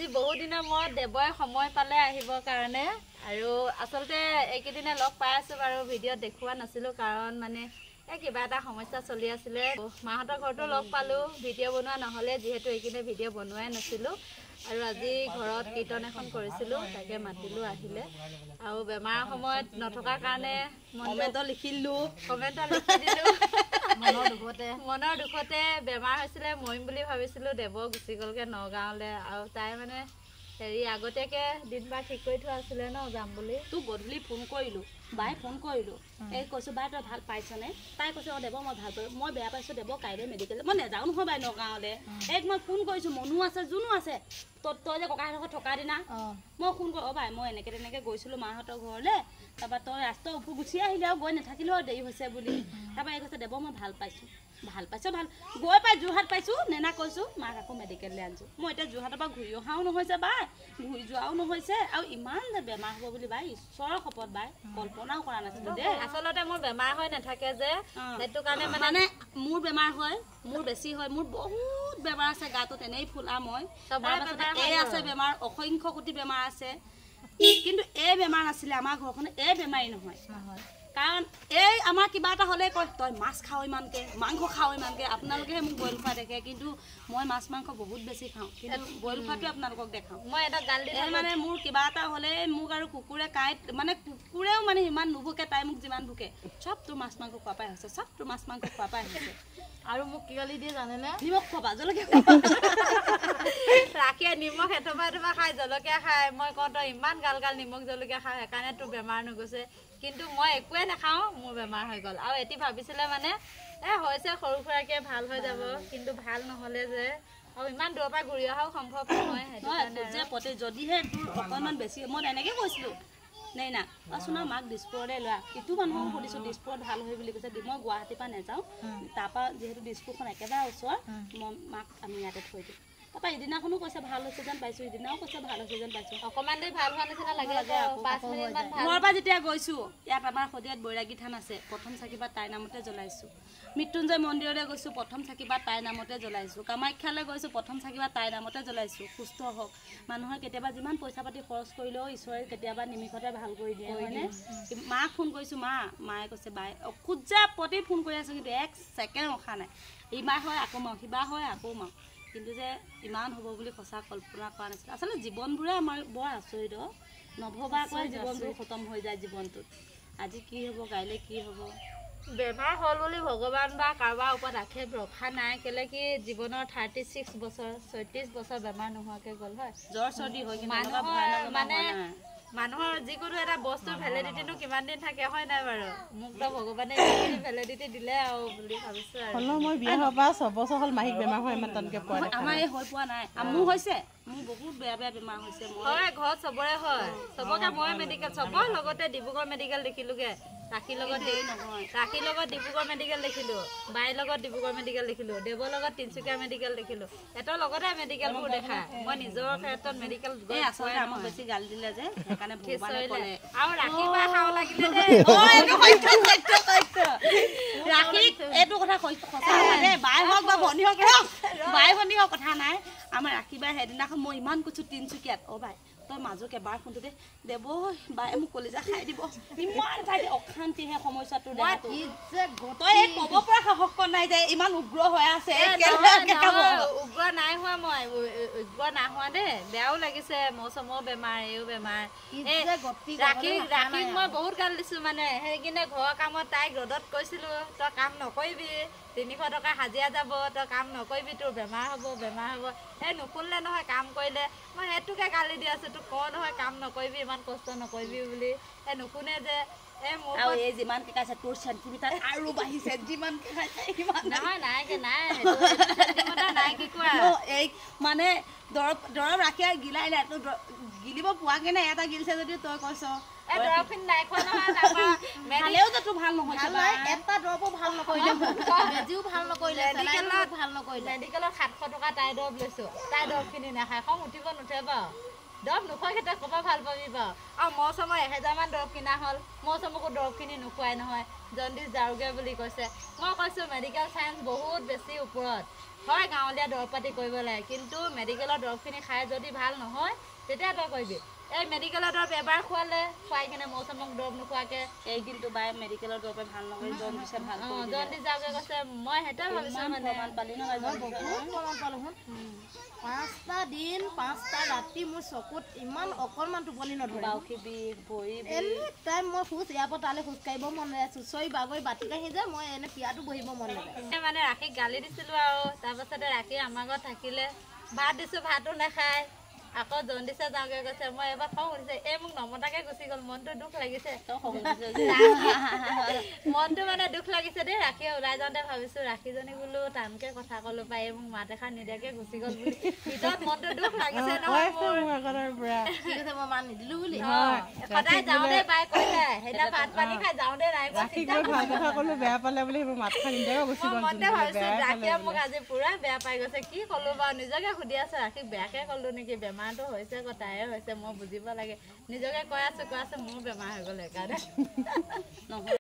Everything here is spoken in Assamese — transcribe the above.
আজি বহুত দিনৰ মূৰত দেৱই সময় পালে আহিবৰ কাৰণে আৰু আচলতে এইকেইদিনে লগ পাই আছো বাৰু ভিডিঅ'ত দেখুৱা নাছিলো কাৰণ মানে কিবা এটা সমস্যা চলি আছিলে মাহঁতৰ ঘৰতো লগ পালো ভিডিঅ' বনোৱা নহলে যিহেতু এইকেইদিনে ভিডিঅ' বনোৱাই নাছিলো আৰু আজি ঘৰত কীৰ্তন এখন কৰিছিলো তাকে মাতিলো আহিলে আৰু বেমাৰৰ সময়ত নথকাৰ কাৰণে কমেণ্টত লিখি দিলো মনৰ দুখতে বেমাৰ হৈছিলে মৰিম বুলি ভাবিছিলো দেৱ গুচি গ'লগে নগাঁৱলৈ আৰু তাই মানে হেৰি আগতীয়াকে দিন বাৰ ঠিক কৰি থোৱা আছিলে ন যাম বুলি তোক গধূলি ফোন কৰিলো বাই ফোন কৰিলো এই কৈছো বাই তই ভাল পাইছনে তাই কৈছে অ দেৱ মই ভাল পাইছো মই বেয়া পাইছো দেৱ কাইলৈ মেডিকেল মই নেযাওঁ নহয় বাই নগাঁৱলৈ এক মই ফোন কৰিছো মনো আছে জোনো আছে তই যে ককাহঁতৰ থকা দিনা মই ফোন কৰি অ বাই মই এনেকে তেনেকে গৈছিলো মাহঁতৰ ঘৰলৈ তাৰপৰা তই ৰাস্তা উফু গুচি আহিলে আৰু গৈ নাথাকিলেও দেৰি হৈছে বুলি তাৰপৰা এই কৈছে দেৱ মই ভাল পাইছো ভাল গৈ পাই যোৰহাট পাইছো নেনা কৈছো মাক আকৌ মেডিকেললৈ আনিছো মই এতিয়া যোৰহাটৰ পৰা ঘূৰি অহাও নহৈছে বাই ঘূৰি যোৱাও নহৈছে আৰু ইমান যে বেমাৰ হ'ব বুলি বাই ঈশ্বৰৰ শপত বাই কল্পনাও কৰা নাছিলো দেই আচলতে মোৰ বেমাৰ হৈ নাথাকে যে সেইটো কাৰণে মানে মোৰ বেমাৰ হয় মোৰ বেছি হয় মোৰ বহুত বেমাৰ আছে গাটো তেনেই ফুলা মই এই আছে বেমাৰ অসংখ্য কোটি বেমাৰ আছে কিন্তু এই বেমাৰ নাছিলে আমাৰ ঘৰখনত এই বেমাৰী নহয় কাৰণ এই আমাৰ কিবা এটা হ'লে কয় তই মাছ খাও ইমানকে মাংস খাও ইমানকে আপোনালোকেহে মোক বইল খোৱা দেখে কিন্তু মই মাছ মাংস বহুত বেছি খাওঁ কিন্তু বইল খোৱাটো আপোনালোকক দেখাওঁ মই এটা গাল দি মানে মোৰ কিবা এটা হ'লে মোক আৰু কুকুৰে কাঁইট মানে কুকুৰেও মানে ইমান নুভুকে তাই মোক যিমান ভুকে চব তোৰ মাছ মাংস খোৱা পাই হৈছে চব তোৰ মাছ মাংস খোৱা পাই হৈছে আৰু মোক কি গালি দিয়ে জানেনে নিমখ খোৱা জলকীয়া ৰাখিয়ে নিমখ এথোপা খাই জলকীয়া খাই মই কওঁ তই ইমান গাল নিমখ জলকীয়া খাই সেইকাৰণে তোৰ বেমাৰ নগৈছে কিন্তু মই একোৱে নাখাওঁ মোৰ বেমাৰ হৈ গ'ল আৰু এটি ভাবিছিলে মানে হৈছে সৰু সুৰাকে ভাল হৈ যাব কিন্তু ভাল নহ'লে যে আৰু ইমান দূৰৰ পৰা ঘূৰি অহাও সম্ভৱ নহয় যদিহে তোৰ অকণমান বেছি মই এনেকৈ কৈছিলোঁ নাই না চোনা মাক দিছপুৰলৈ লোৱা ইটো মানুহক সুধিছোঁ দিছপুৰত ভাল হয় বুলি কৈছে মই গুৱাহাটীৰ পৰা নাযাওঁ তাৰপৰা যিহেতু দিছপুৰখন একেবাৰে ওচৰ মই মাক আমি ইয়াতে থৈ দিওঁ তাৰপৰা ইদিনাখনো কৈছে ভাল হৈছে যেন পাইছোঁ ইদিনাও কৈছে ভাল হৈছে যেন পাইছোঁ অকণমান দেৰি ভাল হোৱা নিচিনা লাগে ঘৰৰ পৰা যেতিয়া গৈছোঁ ইয়াত আমাৰ শদিয়াত বৈৰাগী থান আছে প্ৰথম চাকিপাত তাইৰ নামতে জ্বলাইছোঁ মৃত্যুঞ্জয় মন্দিৰলৈ গৈছোঁ প্ৰথম চাকিপাত তাইৰ নামতে জ্বলাইছোঁ কামাখ্যালৈ গৈছোঁ প্ৰথম চাকিপাত তাইৰ নামতে জ্বলাইছোঁ সুস্থ হওক মানুহে কেতিয়াবা যিমান পইচা পাতি খৰচ কৰিলেও ঈশ্বৰে কেতিয়াবা নিমিষতে ভাল কৰি দিয়ে হয়নে মাক ফোন কৰিছোঁ মায়ে কৈছে বাই খোজা প্ৰতি ফোন কৰি আছোঁ কিন্তু এক ছেকেণ্ড ৰখা নাই ইবাৰ হয় আকৌ মাওঁ সিবাৰ হয় আকৌ মাওঁ কিন্তু যে ইমান হ'ব বুলি সঁচা কল্পনা কৰা নাছিলে আচলতে জীৱনবোৰে আমাৰ বৰ আচৰিত নভবাকৈ জীৱনবোৰ খতম হৈ যায় জীৱনটোত আজি কি হ'ব কাইলৈ কি হ'ব বেমাৰ হ'ল বুলি ভগৱান বা কাৰোবাৰ ওপৰত আক্ষেপ ৰখা নাই কেলে কি জীৱনৰ 36 বছৰ 34 বছৰ বেমাৰ নোহোৱাকৈ গ'ল হয় জ্বৰ চৰ্দি হৈ মানে মানুহৰ যিকোনো এটা বস্তুৰ ভেলিডিটিনো কিমান দিন থাকে হয় নাই বাৰু মোক তো ভগৱানে ভেলিডিটি দিলে আৰু বুলি ভাবিছো আৰু মই বিয়া হোৱাৰ পৰা 6 বছৰ হ'ল মাহিক বেমাৰ হয় ইমান টানকে পোৱা নাই আমাৰ এই হৈ পোৱা নাই মোৰ হৈছে মোৰ বহুত বেয়া বেমাৰ হৈছে হয় ঘৰত চবৰে হয় চবকে মই মেডিকেল চবৰ লগতে ডিব্ৰুগড় মেডিকেল দেখিলোগে ৰাখিৰ লগত ডিব্ৰুগড় মেডিকেল দেখিলো বাইৰ লগত ডিব্ৰুগড় মেডিকেল দেখিলো দেৱৰ লগত তিনচুকীয়া মেডিকেল দেখিলো এটাৰ লগতে মেডিকেলবোৰ দেখা মই নিজৰ ক্ষেত্ৰত মেডিকেল গৈ আচলতে আমাক বেছি গালি দিলে যে সেইকাৰণে ভগৱানে ক'লে আৰু ৰাখিবা খাও লাগিলে দে ৰাখি এইটো কথা সঁচা দে বাই হওক বা ভনী হওক বাই ভনী হওক কথা নাই আমাৰ ৰাখিবাই সেইদিনাখন মই ইমান কৈছোঁ তিনচুকীয়াত বাই তই মাজুক এবাৰ ফোনটো দেৱ বাই মোক কলিজা খাই দিব ইমান খাই অশান্তিহে সমস্যাটো তই ক'ব পৰা সাহস নাই যে ইমান উগ্ৰ হৈ আছে উগ্ৰ নাই হোৱা মই উগ্ৰ নাই হোৱা দেই বেয়াও লাগিছে মৌচমৰ বেমাৰ এইও বেমাৰ ৰাখিক মই বহুত গাল দিছো মানে সেইকাৰণে ঘৰৰ কামত তাইক ৰ'দত কৈছিলো তই কাম নকৰিবি 300 টকা হাজিৰা যাব তই কাম নকৰিবি তোৰ বেমাৰ হ'ব এই নুশুনিলে নহয় কাম কৰিলে মই সেইটোকে গালি দি আছো তোক কওঁ নহয় কাম নকৰিবি ইমান কষ্ট নকৰিবি বুলি এই নুশুনে যে আৰু এই যিমান শিকাইছে তোৰ চেণ্টিমিটাৰ আৰু বাঢ়িছে যিমান নহয় নাই কি কোৱা এই মানে দৰৱ ৰাখি গিলাই নাই তোৰ গিলিব পোৱাকে নাই এটা গিলিছে যদি তই কৈছ দৰৱখিনি নাই খোৱা নহয় খালেও যে তোৰ ভাল নহয় এটা দৰৱো ভাল নকৰিলে বেজিও ভাল নকৰিলে মেডিকেলত 700 টকা তাই দৰৱ লৈছো তাই দৰৱখিনি নাখায় খং উঠিব নুঠে বাৰু দৰৱ নোখোৱা ক্ষেত্ৰত ক'ব ভাল পাবি বাৰু আৰু মৌচমৰ 1000মান দৰৱ কিনা হ'ল মৌচমকো দৰৱখিনি নোখোৱাই নহয় জণ্ডিছ যাওঁগৈ বুলি কৈছে মই কৈছোঁ মেডিকেল চায়েন্স বহুত বেছি ওপৰত হয় গাঁৱলীয়া দৰৱ পাতি কৰিব লাগে কিন্তু মেডিকেলৰ দৰৱখিনি খাই যদি ভাল নহয় তেতিয়া তই কৰিবি এই মেডিকেলৰ দৰৱ এবাৰ খোৱালে খুৱাই কিনে মৌচমক দৰৱ নোখোৱাকৈ এই কিন্তু বাই মেডিকেলৰ দৰৱে ভাল নহয় জণ্ডিছে ভাল জণ্ডিছ যাওঁগৈ কৈছে মই সেইটোৱে ভাবিছোঁ মানে প্ৰমাণ পালি নহয় বহুত প্ৰমাণ পালোঁ শুন 5টা দিন 5টা ৰাতি মোৰ চকুত ইমান অকণমান টোপনি নধৰে বাউসী বিষ ভৰি এনি টাইম মই খোজ ইয়াৰ পৰা তালৈ খোজ কাঢ়িব মন নাযায় চুঁচৰি বাগৰি বাতি কাঢ়ি যে মই এনে পিয়াটো বহিব মন নাযায় মানে ৰাখীক গালি দিছিলোঁ আৰু তাৰপাছতে ৰাখী আমাৰ ঘৰত থাকিলে ভাত দিছোঁ ভাতো নাখায় আকৌ জণ্ডিছে যাওঁগৈ কৈছে মই এবাৰ খং উঠিছে এই মোক নমতাকে গুচি গ'ল মনটো দুখ লাগিছে মনটো মানে দুখ লাগিছে দেই ৰাখীয়ে ওলাই যাওঁতে ভাবিছোঁ ৰাখীজনী বোলো টানকৈ কথা ক'লো পাই মোক মাত এষাৰ নিদিয়াকৈ গুচি গ'ল বুলি ভিতৰত মনটো দুখ লাগিছে নহয় মই মান নিদিলোঁ বুলি সদায় যাওঁতে পাই কৈছে সেইদিনা ভাত পানী খাই যাওঁতে নাই মনতে ভাবিছোঁ ৰাখীয়ে মোক আজি পুৰা বেয়া পাই গৈছে কি ক'লো বাৰু নিজকে সুধি আছোঁ ৰাখীক বেয়াকৈ ক'লো নেকি বেমাৰটো হৈছে আকৌ তাইহে হৈছে মই বুজিব লাগে নিজকে কৈ আছোঁ মোৰ বেমাৰ হৈ গ'ল সেইকাৰণে